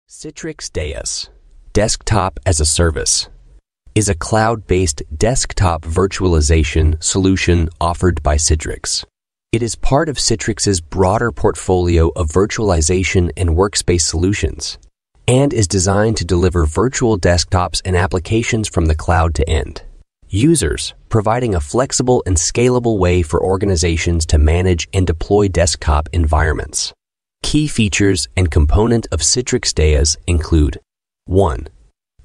Citrix DaaS, Desktop as a Service, is a cloud-based desktop virtualization solution offered by Citrix. It is part of Citrix's broader portfolio of virtualization and workspace solutions, and is designed to deliver virtual desktops and applications from the cloud to end users, providing a flexible and scalable way for organizations to manage and deploy desktop environments. Key features and component of Citrix DaaS include 1.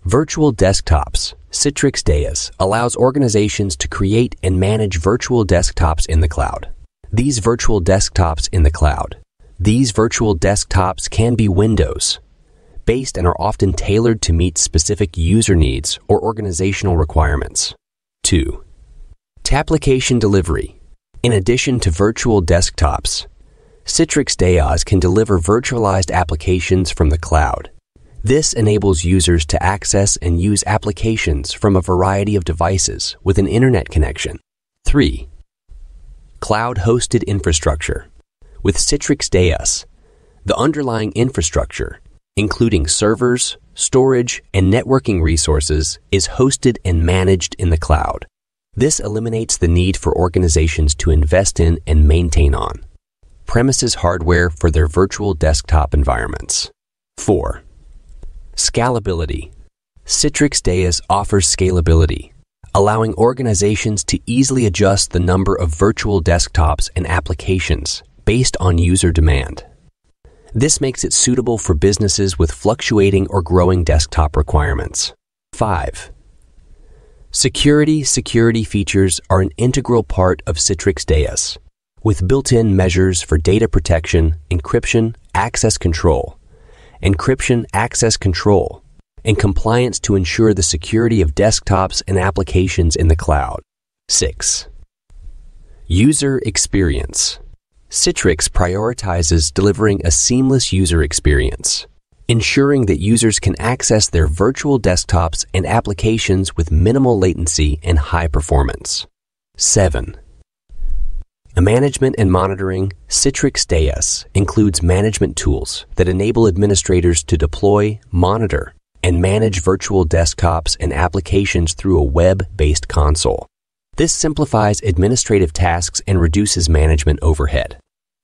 Virtual desktops. Citrix DaaS allows organizations to create and manage virtual desktops in the cloud. These virtual desktops can be Windows-based and are often tailored to meet specific user needs or organizational requirements. 2. Application delivery. In addition to virtual desktops, Citrix DaaS can deliver virtualized applications from the cloud. This enables users to access and use applications from a variety of devices with an internet connection. 3. Cloud-hosted infrastructure. With Citrix DaaS, the underlying infrastructure, including servers, storage, and networking resources, is hosted and managed in the cloud. This eliminates the need for organizations to invest in and maintain on-premises hardware for their virtual desktop environments. 4. Scalability. Citrix DaaS offers scalability, allowing organizations to easily adjust the number of virtual desktops and applications based on user demand. This makes it suitable for businesses with fluctuating or growing desktop requirements. 5. Security features are an integral part of Citrix DaaS, with built-in measures for data protection, encryption, access control, and compliance to ensure the security of desktops and applications in the cloud. 6. User experience. Citrix prioritizes delivering a seamless user experience, ensuring that users can access their virtual desktops and applications with minimal latency and high performance. 7. Management and monitoring. Citrix DaaS includes management tools that enable administrators to deploy, monitor, and manage virtual desktops and applications through a web-based console. This simplifies administrative tasks and reduces management overhead.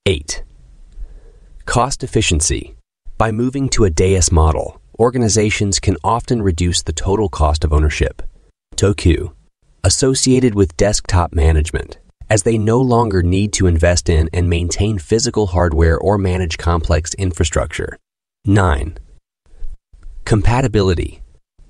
8. Cost efficiency. By moving to a DaaS model, organizations can often reduce the total cost of ownership associated with desktop management, as they no longer need to invest in and maintain physical hardware or manage complex infrastructure. 9. Compatibility.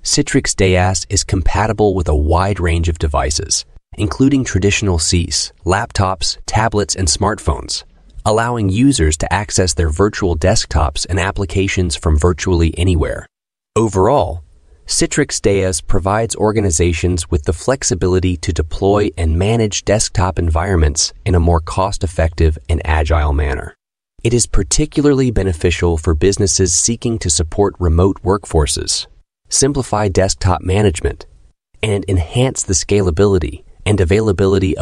Citrix DaaS is compatible with a wide range of devices, including traditional CIS, laptops, tablets, and smartphones, allowing users to access their virtual desktops and applications from virtually anywhere. Overall, Citrix DaaS provides organizations with the flexibility to deploy and manage desktop environments in a more cost-effective and agile manner. It is particularly beneficial for businesses seeking to support remote workforces, simplify desktop management, and enhance the scalability and availability of